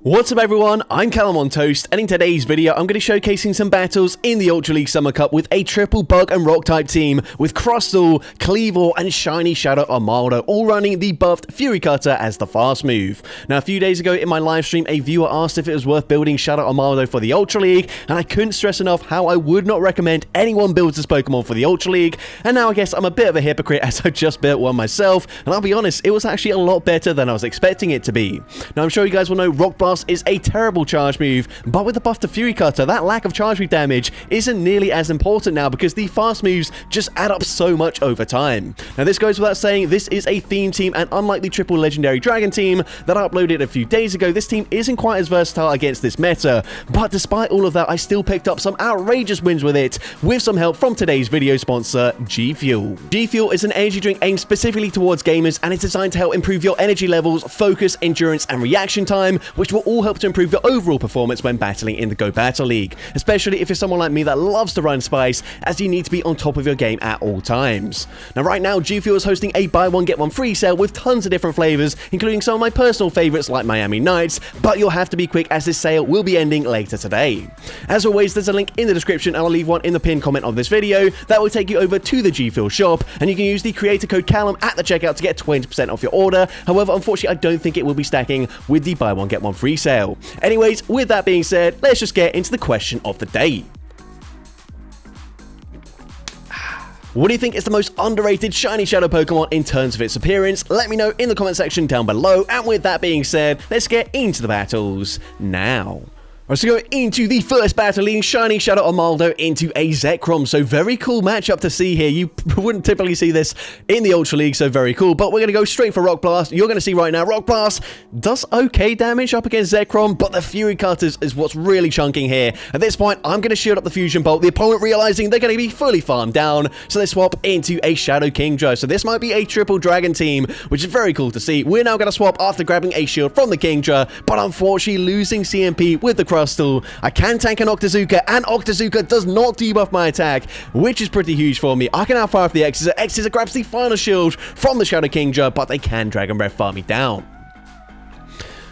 What's up everyone, I'm CallumOnToast, and in today's video I'm going to be showcasing some battles in the Ultra League Summer Cup with a triple bug and rock type team with Crustal, Cleavor and Shiny Shadow Armaldo all running the buffed Fury Cutter as the fast move. Now a few days ago in my live stream a viewer asked if it was worth building Shadow Armaldo for the Ultra League, and I couldn't stress enough how I would not recommend anyone builds this Pokemon for the Ultra League, and now I guess I'm a bit of a hypocrite as I just built one myself, and I'll be honest, it was actually a lot better than I was expecting it to be. Now I'm sure you guys will know Rock Blast is a terrible charge move, but with the buff to Fury Cutter, that lack of charge move damage isn't nearly as important now because the fast moves just add up so much over time. Now this goes without saying, this is a theme team, and unlike the triple legendary dragon team that I uploaded a few days ago, this team isn't quite as versatile against this meta, but despite all of that I still picked up some outrageous wins with it, with some help from today's video sponsor, G Fuel. G Fuel is an energy drink aimed specifically towards gamers, and it's designed to help improve your energy levels, focus, endurance and reaction time, which will all help to improve your overall performance when battling in the Go Battle League, especially if you're someone like me that loves to run spice, as you need to be on top of your game at all times. Now right now G Fuel is hosting a buy one get one free sale with tons of different flavors, including some of my personal favorites like Miami Nights, but you'll have to be quick as this sale will be ending later today. As always, there's a link in the description and I'll leave one in the pinned comment of this video that will take you over to the G Fuel shop, and you can use the creator code Callum at the checkout to get 20% off your order. However, unfortunately I don't think it will be stacking with the buy one get one free sale. Anyways, with that being said, let's just get into the question of the day. What do you think is the most underrated Shiny Shadow Pokemon in terms of its appearance? Let me know in the comment section down below, and with that being said, let's get into the battles now. Alright, so going into the first battle, leading Shiny Shadow Armaldo into a Zekrom. So very cool matchup to see here. You wouldn't typically see this in the Ultra League, so very cool. But we're going to go straight for Rock Blast. You're going to see right now, Rock Blast does okay damage up against Zekrom, but the Fury Cutters is what's really chunking here. At this point, I'm going to shield up the Fusion Bolt. The opponent realizing they're going to be fully farmed down, so they swap into a Shadow Kingdra. So this might be a triple dragon team, which is very cool to see. We're now going to swap after grabbing a shield from the Kingdra, but unfortunately losing CMP with the Crustal. I can tank an Octazooka, and Octazooka does not debuff my attack, which is pretty huge for me. I can now fire off the Xyzza. Xyzza grabs the final shield from the Shadow Kingdra, but they can Dragon Breath farm me down.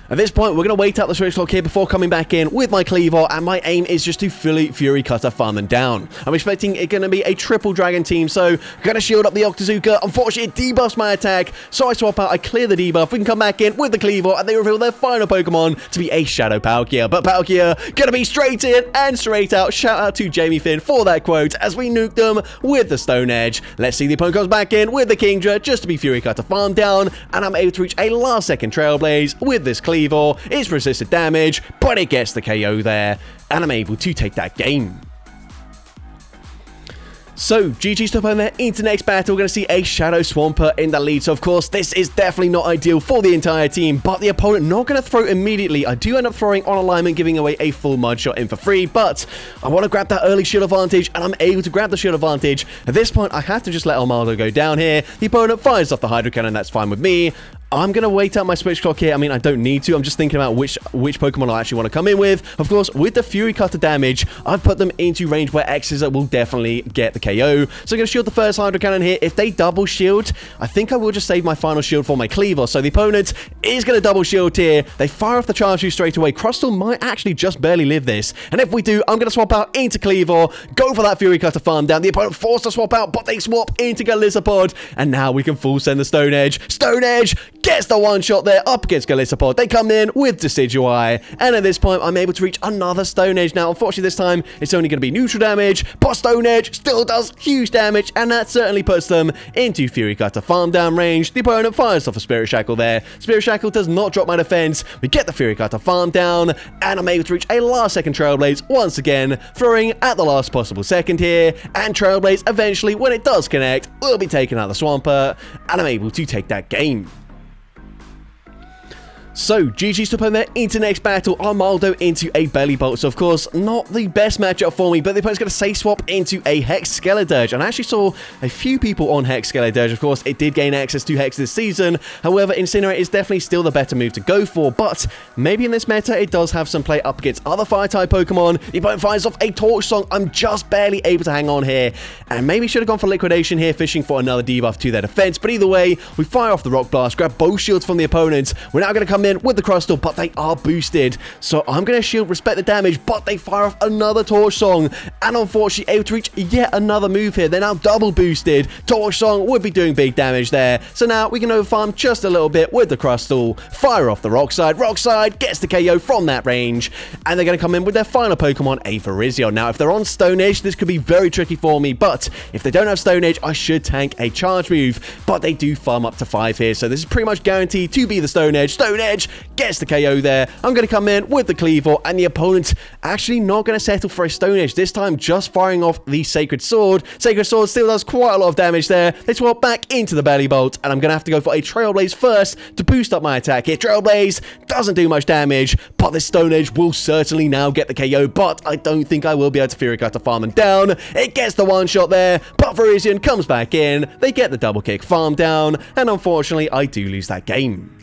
At this point, we're going to wait out the switch clock here before coming back in with my Cleavor, and my aim is just to fully Fury Cutter farm them down. I'm expecting it going to be a triple dragon team, so going to shield up the Octazooka. Unfortunately, it debuffs my attack, so I swap out, I clear the debuff. We can come back in with the Cleavor, and they reveal their final Pokemon to be a Shadow Palkia. But Palkia going to be straight in and straight out. Shout out to Jamie Finn for that quote as we nuke them with the Stone Edge. Let's see the opponent comes back in with the Kingdra just to be Fury Cutter farm down, and I'm able to reach a last second Trailblaze with this Cleavor. It's resisted damage, but it gets the KO there, and I'm able to take that game. So, GG's to opponent there. Into next battle, we're going to see a Shadow Swampert in the lead. So, of course, this is definitely not ideal for the entire team, but the opponent not going to throw immediately. I do end up throwing on alignment, giving away a full mud shot in for free, but I want to grab that early shield advantage, and I'm able to grab the shield advantage. At this point, I have to just let Armaldo go down here. The opponent fires off the Hydro Cannon, that's fine with me. I'm going to wait out my switch clock here. I mean, I don't need to. I'm just thinking about which Pokemon I actually want to come in with. Of course, with the Fury Cutter damage, I've put them into range where Xyzza will definitely get the KO. So I'm going to shield the first Hydro Cannon here. If they double shield, I think I will just save my final shield for my Cleavor. So the opponent is going to double shield here. They fire off the charge view straight away. Crustal might actually just barely live this. And if we do, I'm going to swap out into Cleavor, go for that Fury Cutter farm down. The opponent forced to swap out, but they swap into Galissapod. And now we can full send the Stone Edge. Stone Edge gets the one shot there up against Galissapod. They come in with Decidueye, and at this point I'm able to reach another Stone Edge. Now unfortunately this time it's only going to be neutral damage, but Stone Edge still does huge damage, and that certainly puts them into Fury Cutter farm down range. The opponent fires off a Spirit Shackle there. Spirit Shackle does not drop my defense. We get the Fury Cutter farm down, and I'm able to reach a last second Trailblaze once again, throwing at the last possible second here, and Trailblaze eventually, when it does connect, will be taking out the Swampert, and I'm able to take that game. So, GG's to opponent there. Into next battle, Armaldo into a Belly Bolt. So, of course, not the best matchup for me, but the opponent's going to Safe Swap into a Hex Skeledirge. And I actually saw a few people on Hex Skeledirge. Of course, it did gain access to Hex this season. However, Incinerate is definitely still the better move to go for, but maybe in this meta, it does have some play up against other Fire-type Pokemon. The opponent fires off a Torch Song. I'm just barely able to hang on here, and maybe should have gone for Liquidation here, fishing for another debuff to their defense. But either way, we fire off the Rock Blast, grab both shields from the opponent. We're now going to come come in with the Crustal, but they are boosted. So I'm going to shield, respect the damage, but they fire off another Torch Song. And unfortunately, able to reach yet another move here. They're now double boosted. Torch Song would be doing big damage there. So now we can overfarm just a little bit with the Crustal. Fire off the Rock Slide. Rock Slide gets the KO from that range. And they're going to come in with their final Pokemon, a Virizion. Now, if they're on Stone Edge, this could be very tricky for me. But if they don't have Stone Edge, I should tank a charge move. But they do farm up to 5 here. So this is pretty much guaranteed to be the Stone Edge. Stone Edge gets the KO there. I'm going to come in with the Cleavor. And the opponent's actually not going to settle for a Stone Edge. This time, just firing off the Sacred Sword. Sacred Sword still does quite a lot of damage there. They swap back into the Belly Bolt. And I'm going to have to go for a Trailblaze first to boost up my attack here. Trailblaze doesn't do much damage. But this Stone Edge will certainly now get the KO. But I don't think I will be able to Fury Cutter farm them down. It gets the one shot there. But Virizion comes back in. They get the double kick farm down. And unfortunately, I do lose that game.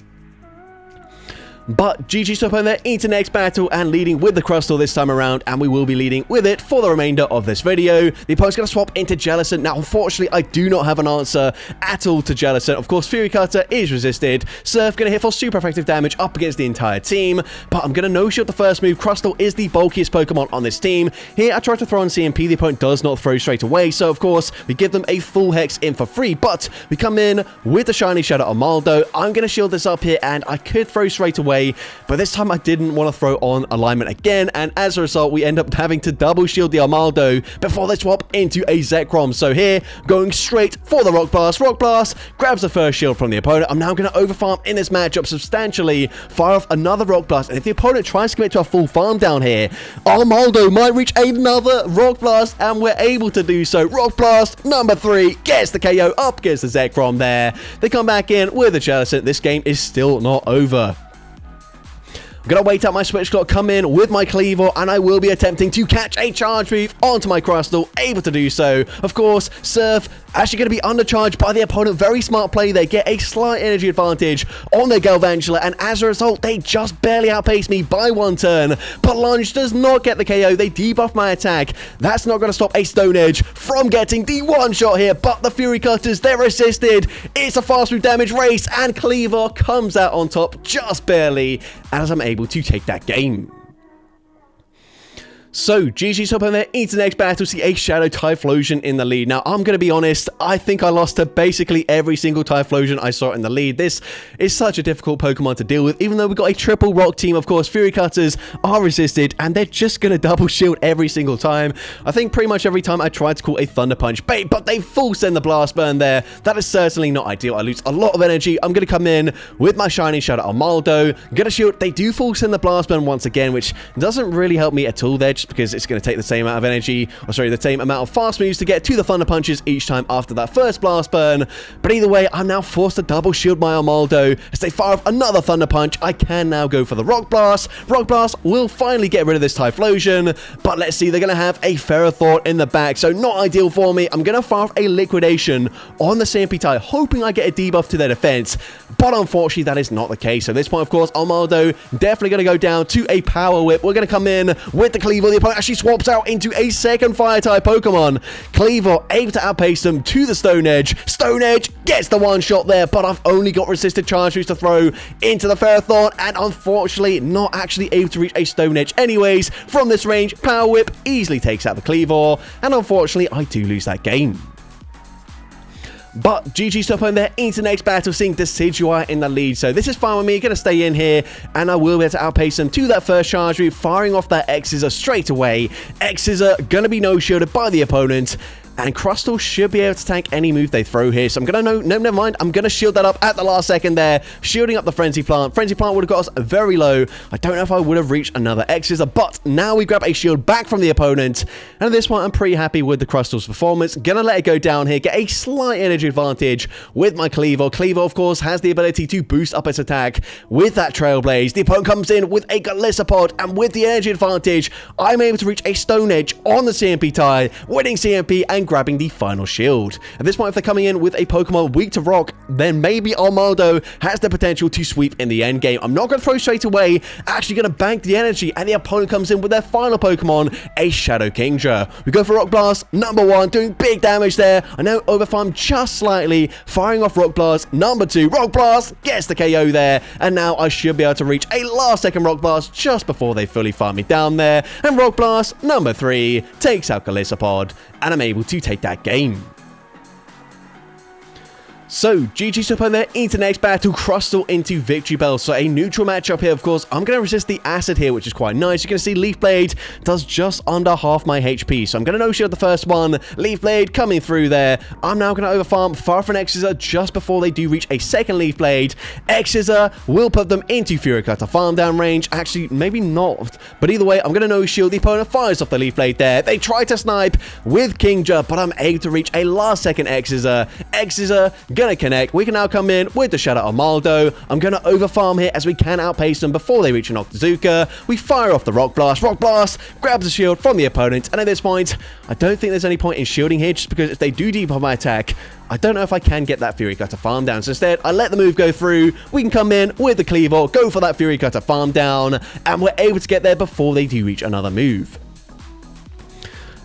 But GG's up on there into next battle and leading with the Crustal this time around, and we will be leading with it for the remainder of this video. The opponent's going to swap into Jellicent. Now, unfortunately, I do not have an answer at all to Jellicent. Of course, Fury Cutter is resisted. Surf going to hit for super effective damage up against the entire team, but I'm going to no-shield the first move. Crustal is the bulkiest Pokemon on this team. Here, I try to throw on CMP. The opponent does not throw straight away, so of course, we give them a full Hex in for free, but we come in with the Shiny Shadow Armaldo. I'm going to shield this up here, and I could throw straight away, but this time I didn't want to throw on alignment again, and as a result, we end up having to double shield the Armaldo before they swap into a Zekrom. So here, going straight for the Rock Blast. Rock Blast grabs the first shield from the opponent. I'm now going to overfarm in this matchup substantially, fire off another Rock Blast, and if the opponent tries to commit to a full farm down here, Armaldo might reach another Rock Blast, and we're able to do so. Rock Blast number 3 gets the KO up against the Zekrom there. They come back in with the Jellicent. This game is still not over. I'm going to wait out my switch clock, come in with my Cleavor, and I will be attempting to catch a charge move onto my Crustal, able to do so. Of course, Surf actually going to be undercharged by the opponent. Very smart play. They get a slight energy advantage on their Galvantula, and as a result, they just barely outpace me by 1 turn. But Lunge does not get the KO. They debuff my attack. That's not going to stop a Stone Edge from getting the one shot here, but the Fury Cutters, they're assisted. It's a fast move damage race, and Cleavor comes out on top just barely, as I'm able to take that game. So, GG's up on there into the next battle, see a Shadow Typhlosion in the lead. Now, I'm going to be honest, I think I lost to basically every single Typhlosion I saw in the lead. This is such a difficult Pokemon to deal with, even though we've got a triple rock team. Of course, Fury Cutters are resisted, and they're just going to double shield every single time. I think pretty much every time I tried to call a Thunder Punch bait, but they full send the Blast Burn there. That is certainly not ideal. I lose a lot of energy. I'm going to come in with my Shiny Shadow Armaldo. Get a shield. They do full send the Blast Burn once again, which doesn't really help me at all there, because it's going to take the same amount of energy, or sorry, the same amount of fast moves to get to the Thunder Punches each time after that first Blast Burn. But either way, I'm now forced to double shield my Armaldo. As they fire off another Thunder Punch, I can now go for the Rock Blast. Rock Blast will finally get rid of this Typhlosion, but let's see, they're going to have a Ferrothorn in the back, so not ideal for me. I'm going to fire off a Liquidation on the CMP Ty, hoping I get a debuff to their defense, but unfortunately, that is not the case. So at this point, of course, Armaldo definitely going to go down to a Power Whip. We're going to come in with the Cleavor. The opponent actually swaps out into a second Fire-type Pokemon. Cleavor able to outpace them to the Stone Edge. Stone Edge gets the one shot there, but I've only got resisted charge moves to throw into the Ferrothorn, and unfortunately not actually able to reach a Stone Edge anyways. From this range, Power Whip easily takes out the Cleavor, and unfortunately I do lose that game. But GG's top home there into the next battle, seeing Decidueye in the lead. So this is fine with me. Going to stay in here, and I will be able to outpace them to that first charge route, firing off that X-Scissor straight away. X-Scissor going to be no-shielded by the opponent, and Crustal should be able to tank any move they throw here. So I'm going to, no, never mind. I'm going to shield that up at the last second there, shielding up the Frenzy Plant. Frenzy Plant would have got us very low. I don't know if I would have reached another X-Scissor, but now we grab a shield back from the opponent. And at this point, I'm pretty happy with the Crustal's performance. Going to let it go down here, get a slight energy advantage with my Cleavor. Cleavor, of course, has the ability to boost up its attack with that Trailblaze. The opponent comes in with a Galissapod, and with the energy advantage, I'm able to reach a Stone Edge on the CMP tie, winning CMP and grabbing the final shield. At this point, if they're coming in with a Pokemon weak to rock, then maybe Armaldo has the potential to sweep in the end game. I'm not going to throw straight away, actually going to bank the energy, and the opponent comes in with their final Pokemon, a Shadow Kingdra. We go for Rock Blast, number 1, doing big damage there. I know overfarm just slightly, firing off Rock Blast, number 2, Rock Blast, gets the KO there, and now I should be able to reach a last second Rock Blast just before they fully farm me down there, and Rock Blast, number 3, takes out Golisopod, and I'm able to take that game. So, GG to opponent there into next battle, Crustle into Victory Bell. So, a neutral matchup here, of course. I'm going to resist the Acid here, which is quite nice. You're going to see Leaf Blade does just under half my HP. So, I'm going to no-shield the first one. Leaf Blade coming through there. I'm now going to overfarm Far from X-Scissor just before they do reach a second Leaf Blade. X-Scissor will put them into Fury Cutter farm down range. Actually, maybe not. But either way, I'm going to no-shield. The opponent fires off the Leaf Blade there. They try to snipe with Kingdra, but I'm able to reach a last second X-Scissor. X-Scissor gonna connect. We can now come in with the Shadow Armaldo. I'm gonna overfarm here as we can outpace them before they reach an Octazooka. We fire off the Rock Blast. Rock Blast grabs the shield from the opponent, and at this point, I don't think there's any point in shielding here, just because if they do deep on my attack, I don't know if I can get that Fury Cutter farm down. So instead, I let the move go through. We can come in with the Cleaver, go for that Fury Cutter farm down, and we're able to get there before they do reach another move.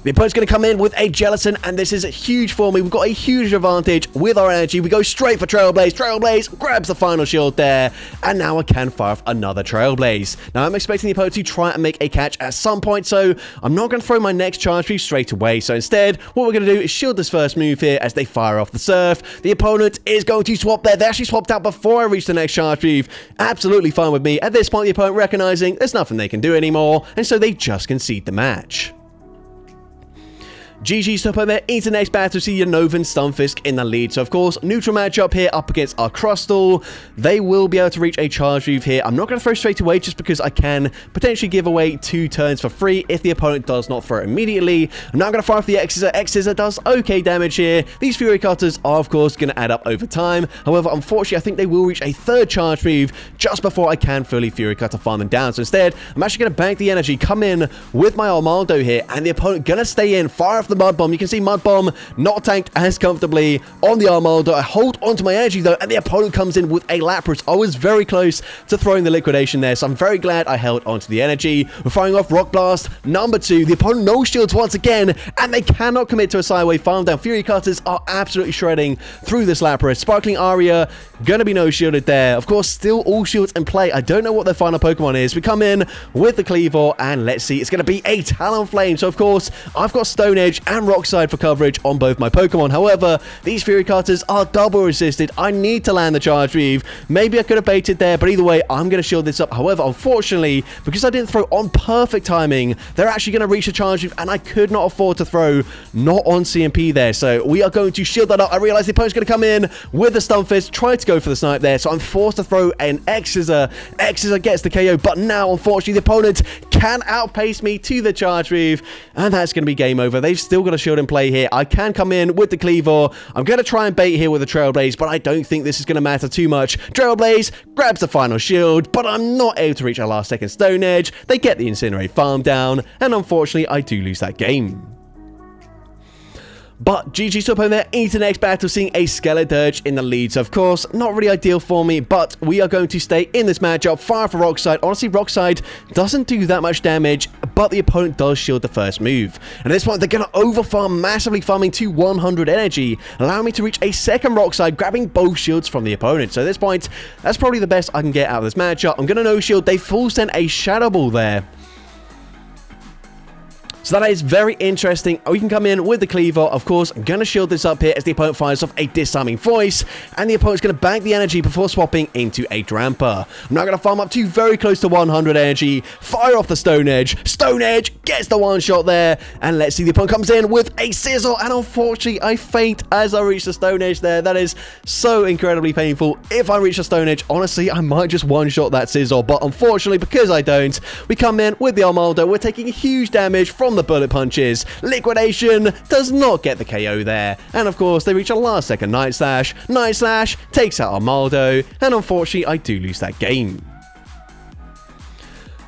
The opponent's going to come in with a Jellicent, and this is huge for me. We've got a huge advantage with our energy. We go straight for Trailblaze. Trailblaze grabs the final shield there, and now I can fire off another Trailblaze. Now, I'm expecting the opponent to try and make a catch at some point, so I'm not going to throw my next charge move straight away. So instead, what we're going to do is shield this first move here as they fire off the Surf. The opponent is going to swap there. They actually swapped out before I reached the next charge move. Absolutely fine with me. At this point, the opponent recognizing there's nothing they can do anymore, and so they just concede the match. GG's to opponent there into next battle. See Unova and Stunfisk in the lead. So, of course, neutral matchup here up against our Crustle. They will be able to reach a charge move here. I'm not going to throw straight away just because I can potentially give away 2 turns for free if the opponent does not throw it immediately. I'm now going to fire off the X-Scissor. X-Scissor does okay damage here. These Fury Cutters are, of course, going to add up over time. However, unfortunately, I think they will reach a 3rd charge move just before I can fully Fury Cutter farm them down. So, instead, I'm actually going to bank the energy, come in with my Armaldo here, and the opponent going to stay in, fire off the Mud Bomb. You can see Mud Bomb not tanked as comfortably on the Armaldo. I hold onto my energy though, and the opponent comes in with a Lapras. I was very close to throwing the liquidation there, so I'm very glad I held onto the energy. We're firing off Rock Blast, number 2. The opponent no shields once again, and they cannot commit to a sideway farm down. Fury Cutters are absolutely shredding through this Lapras. Sparkling Aria gonna be no shielded there. Of course, still all shields in play. I don't know what their final Pokemon is. We come in with the Cleaver, and let's see, it's gonna be a Talonflame. So of course, I've got Stone Edge and Rock Side for coverage on both my Pokemon. However, these Fury Cutters are double resisted. I need to land the charge move. Maybe I could have baited there, but either way, I'm going to shield this up. However, unfortunately, because I didn't throw on perfect timing, they're actually going to reach a charge move, and I could not afford to throw not on CMP there. So we are going to shield that up. I realize the opponent's going to come in with the Stunfisk, try to go for the snipe there, so I'm forced to throw an X-Scissor. X-Scissor gets the KO, but now, unfortunately, the opponent can outpace me to the charge move, and that's going to be game over. They've still got a shield in play here. I can come in with the Cleaver. I'm going to try and bait here with the Trailblaze, but I don't think this is going to matter too much. Trailblaze grabs the final shield, but I'm not able to reach a last second Stone Edge. They get the Incinerate farm down, and unfortunately, I do lose that game. But GG's to opponent there into the next battle, seeing a Skeledirge in the lead. So, of course, not really ideal for me, but we are going to stay in this matchup. Fire for Rockside. Honestly, Rockside doesn't do that much damage, but the opponent does shield the first move. And at this point, they're going to overfarm, massively farming to 100 energy, allowing me to reach a second Rockside, grabbing both shields from the opponent. So at this point, that's probably the best I can get out of this matchup. I'm going to no-shield. They full send a Shadow Ball there. So that is very interesting. We can come in with the Cleaver. Of course, I'm going to shield this up here as the opponent fires off a Disarming Voice, and the opponent's going to bank the energy before swapping into a Dramper. I'm now going to farm up to very close to 100 energy, fire off the Stone Edge. Stone Edge gets the one shot there, and let's see, the opponent comes in with a Sizzle, and unfortunately, I faint as I reach the Stone Edge there. That is so incredibly painful. If I reach the Stone Edge, honestly, I might just one-shot that Sizzle, but unfortunately, because I don't, we come in with the Armaldo. We're taking huge damage from the bullet punches. Liquidation does not get the KO there, and of course they reach a last second Night Slash. Night Slash takes out Armaldo, and unfortunately I do lose that game.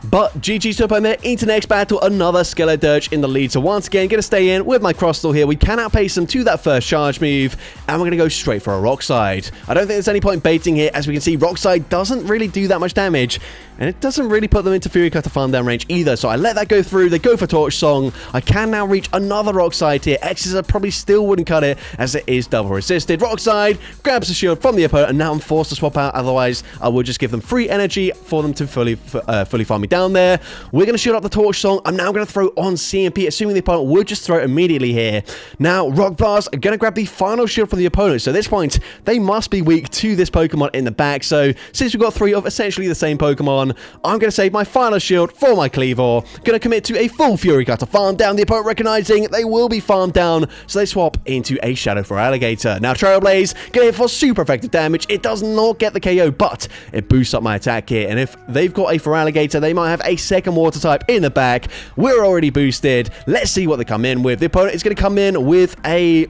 But GG's to opponent there into next battle, another Skeletor Dirge in the lead. So once again, going to stay in with my Crustle here. We can outpace them to that first charge move, and we're going to go straight for a Rock Slide. I don't think there's any point baiting here. As we can see, Rock Slide doesn't really do that much damage, and it doesn't really put them into Fury Cutter farm down range either. So I let that go through. They go for Torch Song. I can now reach another Rock Slide here. X's probably still wouldn't cut it, as it is double resisted. Rock Slide grabs the shield from the opponent, and now I'm forced to swap out. Otherwise, I would just give them free energy for them to fully farm me down there. We're going to shield up the Torch Song. I'm now going to throw on CMP, assuming the opponent would just throw it immediately here. Now, Rock Blast are going to grab the final shield from the opponent. So at this point, they must be weak to this Pokemon in the back. So since we've got three of essentially the same Pokemon, I'm going to save my final shield for my Kleavor. Going to commit to a full Fury Cutter farm down. The opponent recognizing they will be farmed down, so they swap into a Shadow for Alligator. Now, Trailblaze going to hit for super effective damage. It does not get the KO, but it boosts up my attack here. And if they've got a for Alligator, they might have a second water type in the back. We're already boosted. Let's see what they come in with. The opponent is going to come in with a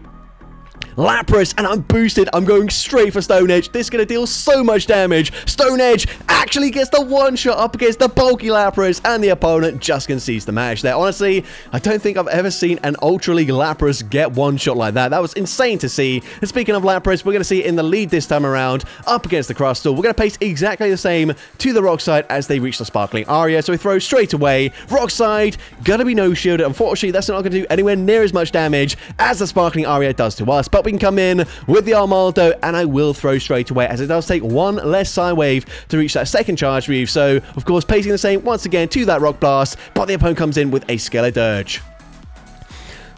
Lapras, and I'm boosted. I'm going straight for Stone Edge. This is going to deal so much damage. Stone Edge actually gets the one-shot up against the bulky Lapras, and the opponent just concedes the match there. Honestly, I don't think I've ever seen an Ultra League Lapras get one shot like that. That was insane to see. And speaking of Lapras, we're going to see it in the lead this time around, up against the Crustle. We're going to pace exactly the same to the Rock Slide as they reach the Sparkling Aria. So we throw straight away. Rock Slide, going to be no-shielded. Unfortunately, that's not going to do anywhere near as much damage as the Sparkling Aria does to us. But we can come in with the Armaldo, and I will throw straight away, as it does take one less Psy Wave to reach that second charge move. So, of course, pacing the same once again to that Rock Blast, but the opponent comes in with a Skeletor Dirge.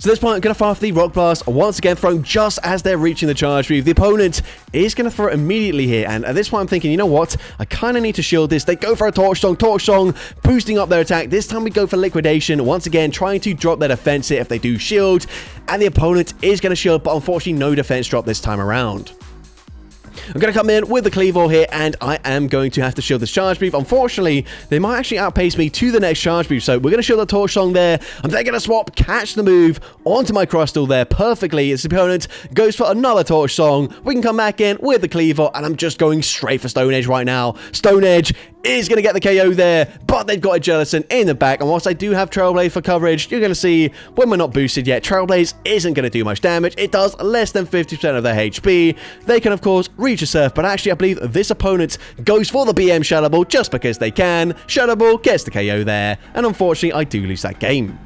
So at this point, I'm going to fire off the Rock Blast, once again thrown just as they're reaching the charge move. The opponent is going to throw it immediately here, and at this point I'm thinking, you know what, I kind of need to shield this. They go for a Torch Song, boosting up their attack. This time we go for Liquidation, once again trying to drop their defense here if they do shield, and the opponent is going to shield, but unfortunately no defense drop this time around. I'm going to come in with the Kleavor here, and I am going to have to shield this charge move. Unfortunately, they might actually outpace me to the next charge move, so we're going to shield the Torch Song there. I'm then going to swap, catch the move onto my Crustle there perfectly. As the opponent goes for another Torch Song, we can come back in with the Kleavor, and I'm just going straight for Stone Edge right now. Stone Edge is going to get the KO there, but they've got a Jellicent in the back, and whilst I do have Trailblaze for coverage, you're going to see when we're not boosted yet, Trailblaze isn't going to do much damage. It does less than 50% of their HP. They can, of course, reach a Surf, but actually I believe this opponent goes for the BM Shadow Ball just because they can. Shadow Ball gets the KO there, and unfortunately I do lose that game.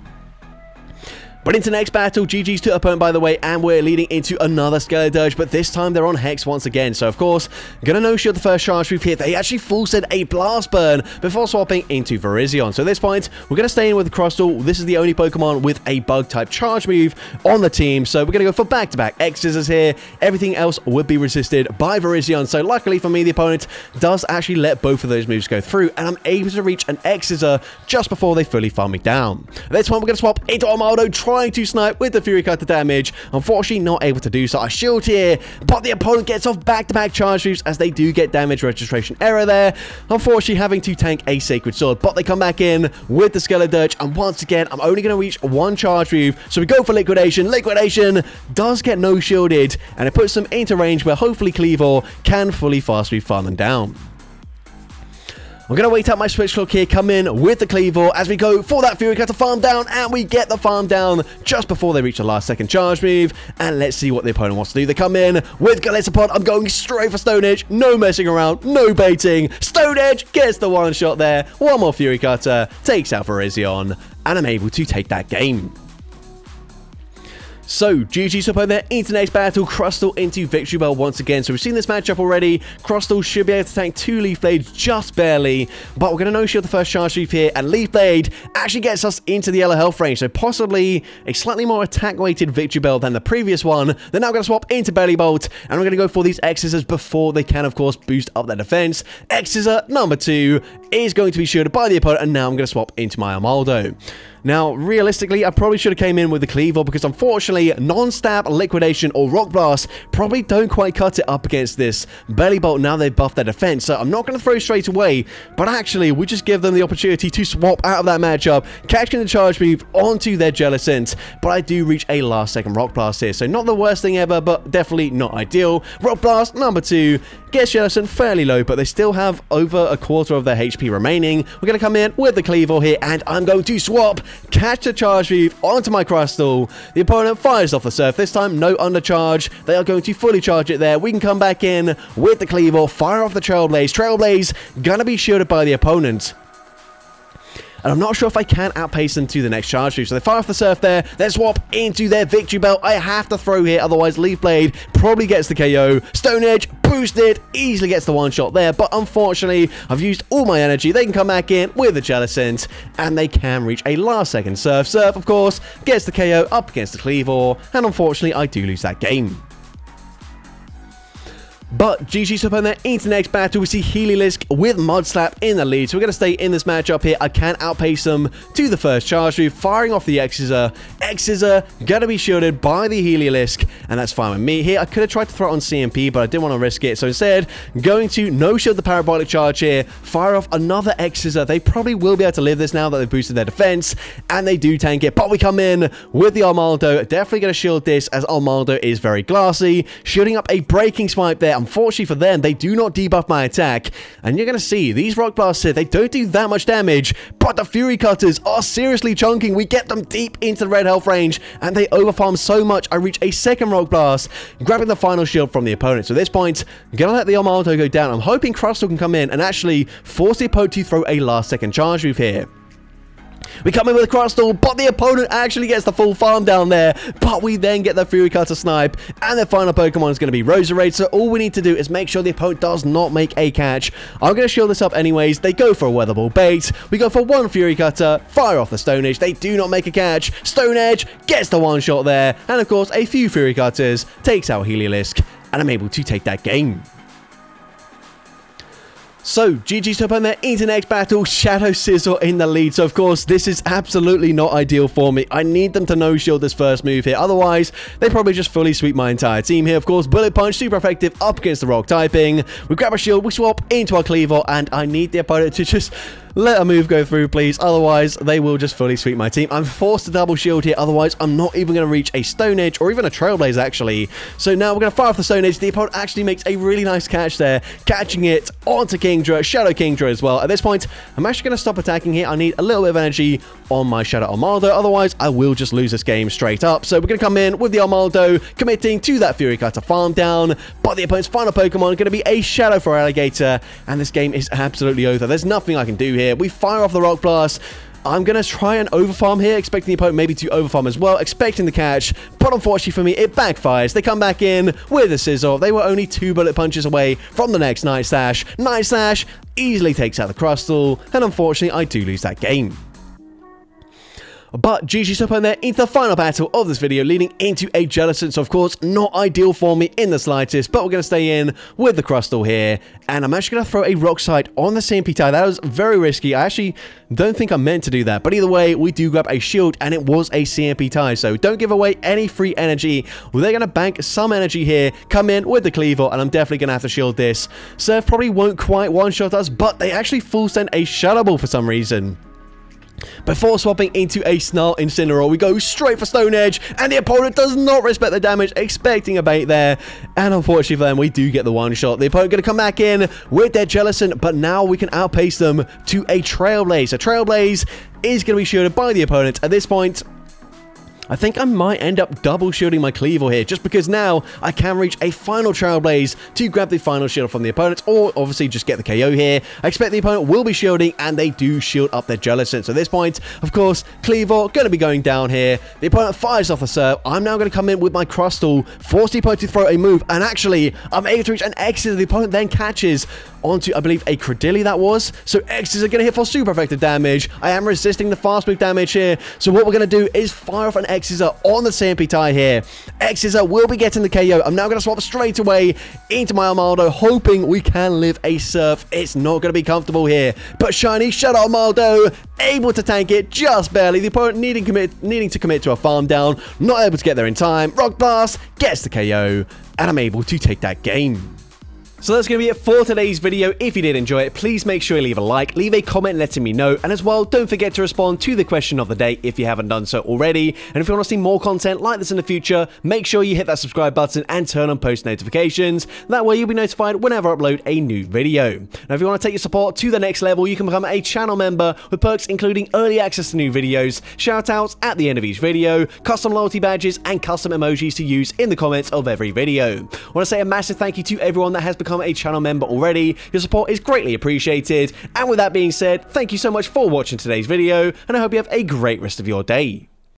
But into the next battle, GG's to opponent, by the way, and we're leading into another Skeletor Dirge, but this time they're on Hex once again. So, of course, gonna no-shield the first charge move here. They actually full-send a Blast Burn before swapping into Virizion. So at this point, we're gonna stay in with the Crustle. This is the only Pokemon with a Bug-type charge move on the team, so we're gonna go for back-to-back X-Scissors here. Everything else would be resisted by Virizion, so luckily for me, the opponent does actually let both of those moves go through, and I'm able to reach an X-Scissor just before they fully farm me down. At this point, we're gonna swap into Armaldo, trying to snipe with the Fury Cutter damage. Unfortunately, not able to do so. I shield here, but the opponent gets off back-to-back charge moves as they do get damage registration error there. Unfortunately, having to tank a Sacred Sword, but they come back in with the Skeletor Dirge, and once again, I'm only going to reach one charge move, so we go for Liquidation. Liquidation does get no-shielded, and it puts them into range where hopefully Kleavor can fully fast move farm them down. I'm going to wait out my switch clock here, come in with the Kleavor as we go for that Fury Cutter farm down, and we get the farm down just before they reach the last second charge move, and let's see what the opponent wants to do. They come in with Galissapod. I'm going straight for Stone Edge, no messing around, no baiting. Stone Edge gets the one shot there, one more Fury Cutter, takes out Virizion, and I'm able to take that game. So, GG's up over there into the next battle, Crustle into Victory Bell once again. So we've seen this matchup already. Crustle should be able to tank two Leaf Blades just barely, but we're going to no-shield the first charge move here, and Leaf Blade actually gets us into the yellow health range, so possibly a slightly more attack-weighted Victory Bell than the previous one. They're now going to swap into Belly Bolt, and we're going to go for these X-Scissors before they can, of course, boost up their defense. X-Scissor number 2 is going to be shielded by the opponent, and now I'm going to swap into my Armaldo. Now, realistically, I probably should have came in with the Kleavor because unfortunately, non-stab, Liquidation, or Rock Blast probably don't quite cut it up against this Belly Bolt now they've buffed their defense. So I'm not going to throw straight away, but actually, we just give them the opportunity to swap out of that matchup, catching the charge move onto their Jellicent, but I do reach a last-second Rock Blast here. So not the worst thing ever, but definitely not ideal. Rock Blast number 2 gets Jellicent fairly low, but they still have over a quarter of their HP remaining. We're going to come in with the Cleaver here, and I'm going to swap, catch the Charge Move onto my Crustle. The opponent fires off the Surf. This time, no undercharge. They are going to fully charge it there. We can come back in with the Cleaver, fire off the Trailblaze. Trailblaze going to be shielded by the opponent. And I'm not sure if I can outpace them to the next charge move. So they fire off the Surf there. They swap into their Victory Belt. I have to throw here, otherwise Leaf Blade probably gets the KO. Stone Edge boosted, easily gets the one shot there. But unfortunately, I've used all my energy. They can come back in with the Jellicent, and they can reach a last second Surf. Surf, of course, gets the KO up against the Cleaver. And unfortunately, I do lose that game. But GG's up on there into the next battle. We see Heliolisk with Mud Slap in the lead. So we're going to stay in this matchup here. I can outpace them to the first charge move, firing off the X-Scissor. X-Scissor going to be shielded by the Heliolisk, and that's fine with me. Here, I could have tried to throw it on CMP, but I didn't want to risk it. So instead, going to no-shield the Parabolic Charge here, fire off another X-Scissor. They probably will be able to live this now that they've boosted their defense, and they do tank it. But we come in with the Armaldo. Definitely going to shield this, as Armaldo is very glassy, shielding up a Breaking Swipe there. Unfortunately for them, they do not debuff my attack, and you're going to see these Rock Blasts here, they don't do that much damage, but the Fury Cutters are seriously chunking. We get them deep into the red health range, and they overfarm so much, I reach a second Rock Blast, grabbing the final shield from the opponent. So at this point, I'm going to let the Armaldo go down. I'm hoping Crustle can come in and actually force the opponent to throw a last second charge move here. We come in with a Crustle, but the opponent actually gets the full farm down there. But we then get the Fury Cutter snipe, and their final Pokemon is going to be Roserade. So all we need to do is make sure the opponent does not make a catch. I'm going to shield this up anyways. They go for a Weather Ball bait. We go for one Fury Cutter, fire off the Stone Edge. They do not make a catch. Stone Edge gets the one shot there, and of course a few Fury Cutters takes out Heliolisk, and I'm able to take that game. So, GG's up on there into the next battle, Shadow Scissor in the lead. So, of course, this is absolutely not ideal for me. I need them to no-shield this first move here. Otherwise, they probably just fully sweep my entire team here. Of course, Bullet Punch, super effective up against the Rock typing. We grab a shield, we swap into our Cleaver, and I need the opponent to just let a move go through, please. Otherwise, they will just fully sweep my team. I'm forced to double shield here. Otherwise, I'm not even going to reach a Stone Edge or even a Trailblaze, actually. So now we're going to fire off the Stone Edge. The opponent actually makes a really nice catch there, catching it onto Kingdra, Shadow Kingdra as well. At this point, I'm actually going to stop attacking here. I need a little bit of energy on my Shadow Armaldo. Otherwise, I will just lose this game straight up. So we're going to come in with the Armaldo, committing to that Fury Cutter farm down. But the opponent's final Pokemon going to be a Shadow for Alligator. And this game is absolutely over. There's nothing I can do here. We fire off the Rock Blast. I'm going to try and overfarm here, expecting the opponent maybe to overfarm as well, expecting the catch, but unfortunately for me, it backfires. They come back in with a Scissor. They were only 2 bullet punches away from the next Night Slash. Night Slash easily takes out the Crustle, and unfortunately, I do lose that game. But GG's up on there into the final battle of this video, leading into a Jellicent. So, of course, not ideal for me in the slightest, but we're going to stay in with the Crustle here. And I'm actually going to throw a Rock Slide on the CMP tie. That was very risky. I actually don't think I meant to do that. But either way, we do grab a shield, and it was a CMP tie. So don't give away any free energy. Well, they're going to bank some energy here, come in with the Cleaver, and I'm definitely going to have to shield this. Surf probably won't quite one-shot us, but they actually full send a Shadow Ball for some reason. Before swapping into a Snarl Incineroar, we go straight for Stone Edge, and the opponent does not respect the damage, expecting a bait there. And unfortunately for them, we do get the one shot. The opponent going to come back in with their Jellicent, but now we can outpace them to a Trailblaze. A Trailblaze is going to be shielded by the opponent. At this point, I think I might end up double shielding my Cleaver here, just because now I can reach a final Trailblaze to grab the final shield from the opponent, or obviously just get the KO here. I expect the opponent will be shielding, and they do shield up their Jellicent. So at this point, of course, Cleaver going to be going down here. The opponent fires off the Surf. I'm now going to come in with my Crustle, force the opponent to throw a move, and actually, I'm able to reach an X-Scissor. The opponent then catches onto, I believe, a Credilli that was. So X-Scissor going to hit for super effective damage. I am resisting the fast move damage here. So what we're going to do is fire off an X-Scissor on the CMP tie here. X-Scissor will be getting the KO. I'm now going to swap straight away into my Armaldo, hoping we can live a Surf. It's not going to be comfortable here. But shiny Shadow Armaldo, able to tank it just barely. The opponent needing to commit to a farm down, not able to get there in time. Rock Blast gets the KO, and I'm able to take that game. So that's going to be it for today's video. If you did enjoy it, please make sure you leave a like, leave a comment letting me know, and as well, don't forget to respond to the question of the day if you haven't done so already. And if you want to see more content like this in the future, make sure you hit that subscribe button and turn on post notifications. That way you'll be notified whenever I upload a new video. Now if you want to take your support to the next level, you can become a channel member with perks including early access to new videos, shoutouts at the end of each video, custom loyalty badges, and custom emojis to use in the comments of every video. I want to say a massive thank you to everyone that has become a channel member already. Your support is greatly appreciated. And with that being said, thank you so much for watching today's video, and I hope you have a great rest of your day.